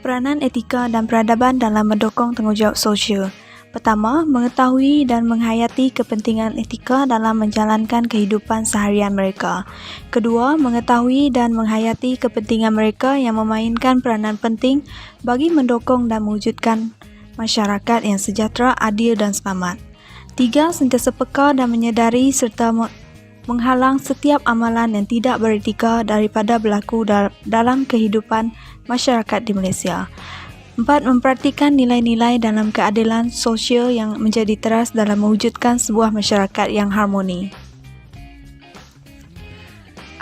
Peranan etika dan peradaban dalam mendukung tanggungjawab sosial. Pertama, mengetahui dan menghayati kepentingan etika dalam menjalankan kehidupan seharian mereka. Kedua, mengetahui dan menghayati kepentingan mereka yang memainkan peranan penting bagi mendukung dan mewujudkan masyarakat yang sejahtera, adil dan selamat. Tiga, sentiasa peka dan menyedari serta menghalang setiap amalan yang tidak beretika daripada berlaku dalam kehidupan masyarakat di Malaysia. Empat, memperhatikan nilai-nilai dalam keadilan sosial yang menjadi teras dalam mewujudkan sebuah masyarakat yang harmoni.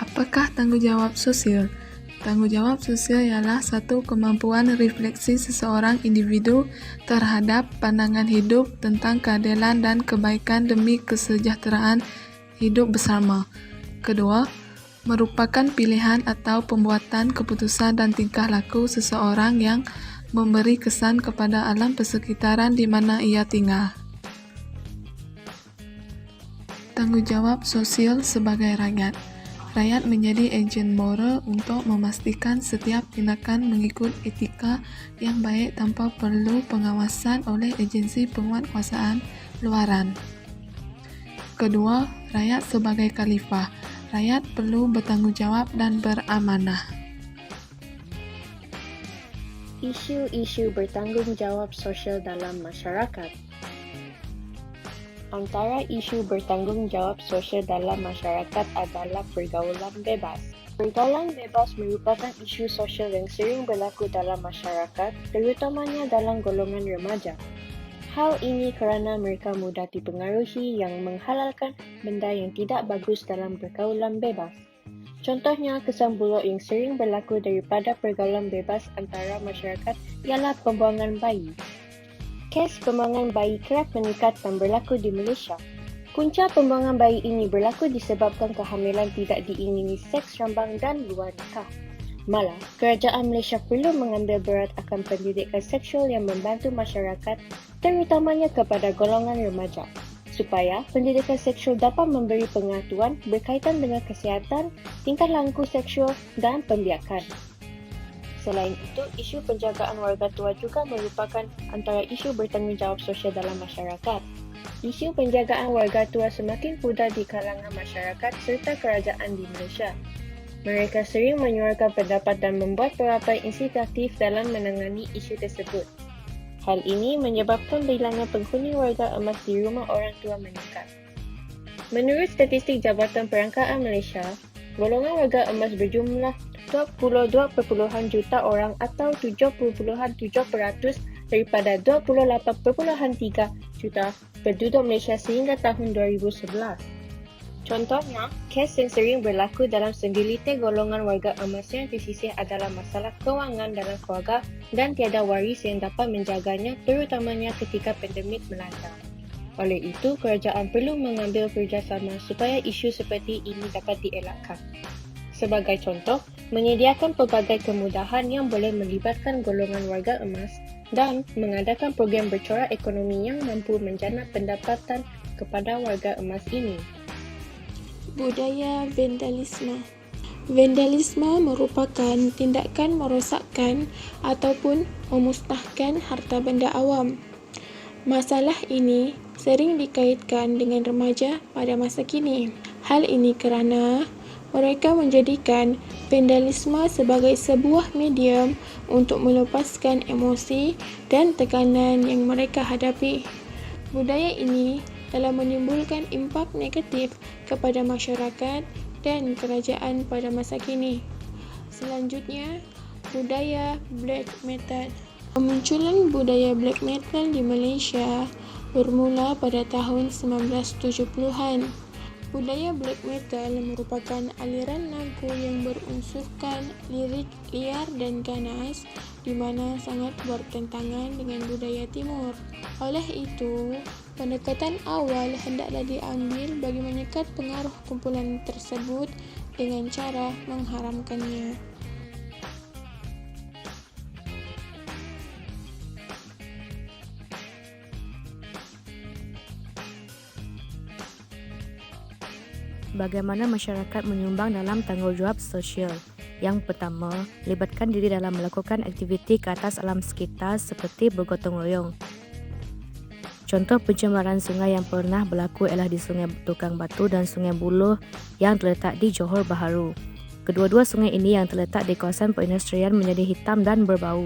Apakah tanggungjawab sosial? Tanggungjawab sosial ialah satu kemampuan refleksi seseorang individu terhadap pandangan hidup tentang keadilan dan kebaikan demi kesejahteraan hidup bersama. Kedua, merupakan pilihan atau pembuatan keputusan dan tingkah laku seseorang yang memberi kesan kepada alam persekitaran di mana ia tinggal. Tanggungjawab sosial sebagai rakyat. Rakyat menjadi ejen moral untuk memastikan setiap tindakan mengikut etika yang baik tanpa perlu pengawasan oleh agensi penguatkuasaan luaran. Kedua, rakyat sebagai khalifah. Rakyat perlu bertanggungjawab dan beramanah. Isu-isu bertanggungjawab sosial dalam masyarakat. Antara isu bertanggungjawab sosial dalam masyarakat adalah pergaulan bebas. Pergaulan bebas merupakan isu sosial yang sering berlaku dalam masyarakat, terutamanya dalam golongan remaja. Hal ini kerana mereka mudah dipengaruhi yang menghalalkan benda yang tidak bagus dalam pergaulan bebas. Contohnya, kesan buruk yang sering berlaku daripada pergaulan bebas antara masyarakat ialah pembuangan bayi. Kes pembuangan bayi kerap meningkat dan berlaku di Malaysia. Punca pembuangan bayi ini berlaku disebabkan kehamilan tidak diingini, seks rambang dan luar nikah. Malah, kerajaan Malaysia perlu mengambil berat akan pendidikan seksual yang membantu masyarakat, terutamanya kepada golongan remaja, supaya pendidikan seksual dapat memberi pengetahuan berkaitan dengan kesihatan, tingkah laku seksual dan pembiakan. Selain itu, isu penjagaan warga tua juga merupakan antara isu bertanggungjawab sosial dalam masyarakat. Isu penjagaan warga tua semakin pudar di kalangan masyarakat serta kerajaan di Malaysia. Mereka sering menyuarakan pendapat dan membuat beberapa inisiatif dalam menangani isu tersebut. Hal ini menyebabkan bilangan penghuni warga emas di rumah orang tua meningkat. Menurut statistik Jabatan Perangkaan Malaysia, golongan warga emas berjumlah 22.0 juta orang atau 7.7% daripada 28.3 juta penduduk Malaysia sehingga tahun 2011. Contohnya, kes yang sering berlaku dalam segelintir golongan warga emas yang tersisih adalah masalah kewangan dalam keluarga dan tiada waris yang dapat menjaganya, terutamanya ketika pandemik melanda. Oleh itu, kerajaan perlu mengambil kerjasama supaya isu seperti ini dapat dielakkan. Sebagai contoh, menyediakan pelbagai kemudahan yang boleh melibatkan golongan warga emas dan mengadakan program bercorak ekonomi yang mampu menjana pendapatan kepada warga emas ini. Budaya vandalisme. Vandalisme merupakan tindakan merosakkan ataupun memusnahkan harta benda awam. Masalah ini sering dikaitkan dengan remaja pada masa kini. Hal ini kerana mereka menjadikan vandalisme sebagai sebuah medium untuk melepaskan emosi dan tekanan yang mereka hadapi. Budaya ini telah menimbulkan impak negatif kepada masyarakat dan kerajaan pada masa kini. Selanjutnya, budaya black metal. Kemunculan budaya black metal di Malaysia bermula pada tahun 1970-an. Budaya black metal merupakan aliran lagu yang berunsurkan lirik liar dan ganas di mana sangat bertentangan dengan budaya timur. Oleh itu, pendekatan awal hendaklah diambil bagi menyekat pengaruh kumpulan tersebut dengan cara mengharamkannya. Bagaimana masyarakat menyumbang dalam tanggungjawab sosial. Yang pertama, libatkan diri dalam melakukan aktiviti ke atas alam sekitar seperti bergotong royong. Contoh pencemaran sungai yang pernah berlaku ialah di Sungai Tukang Batu dan Sungai Buloh yang terletak di Johor Bahru. Kedua-dua sungai ini yang terletak di kawasan perindustrian menjadi hitam dan berbau.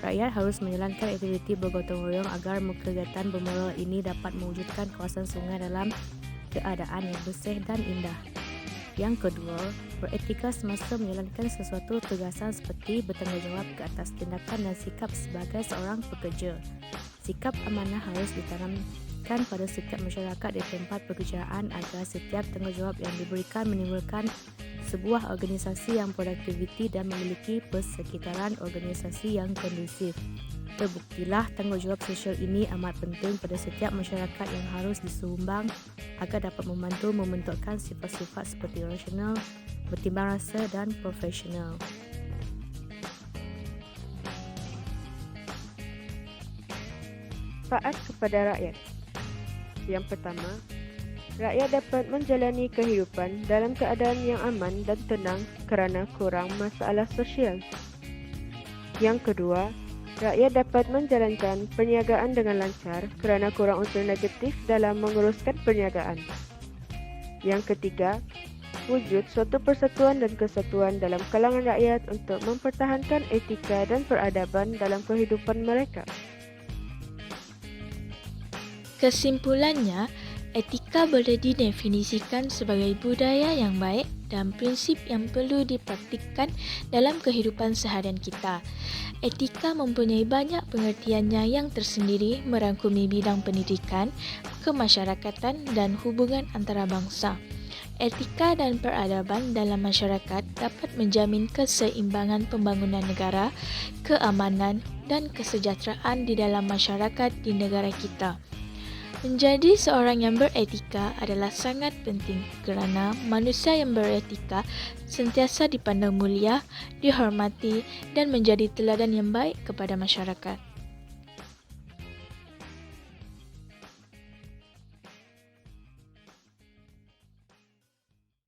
Rakyat harus menjalankan aktiviti bergotong royong agar kegiatan bermoral ini dapat mewujudkan kawasan sungai dalam keadaan yang bersih dan indah. Yang kedua, beretika semasa menjalankan sesuatu tugasan seperti bertanggungjawab ke atas tindakan dan sikap sebagai seorang pekerja. Sikap amanah harus ditanamkan pada setiap masyarakat di tempat pekerjaan agar setiap tanggungjawab yang diberikan menimbulkan sebuah organisasi yang produktiviti dan memiliki persekitaran organisasi yang kondusif. Terbuktilah tanggungjawab sosial ini amat penting pada setiap masyarakat yang harus disumbang agar dapat membantu membentukkan sifat-sifat seperti rasional, bertimbang rasa dan profesional. Taat kepada rakyat. Yang pertama, rakyat dapat menjalani kehidupan dalam keadaan yang aman dan tenang kerana kurang masalah sosial. Yang kedua, rakyat dapat menjalankan perniagaan dengan lancar kerana kurang unsur negatif dalam menguruskan perniagaan. Yang ketiga, wujud suatu persatuan dan kesatuan dalam kalangan rakyat untuk mempertahankan etika dan peradaban dalam kehidupan mereka. Kesimpulannya, etika boleh didefinisikan sebagai budaya yang baik dan prinsip yang perlu dipraktikkan dalam kehidupan seharian kita. Etika mempunyai banyak pengertiannya yang tersendiri merangkumi bidang pendidikan, kemasyarakatan dan hubungan antarabangsa. Etika dan peradaban dalam masyarakat dapat menjamin keseimbangan pembangunan negara, keamanan dan kesejahteraan di dalam masyarakat di negara kita. Menjadi seorang yang beretika adalah sangat penting kerana manusia yang beretika sentiasa dipandang mulia, dihormati dan menjadi teladan yang baik kepada masyarakat.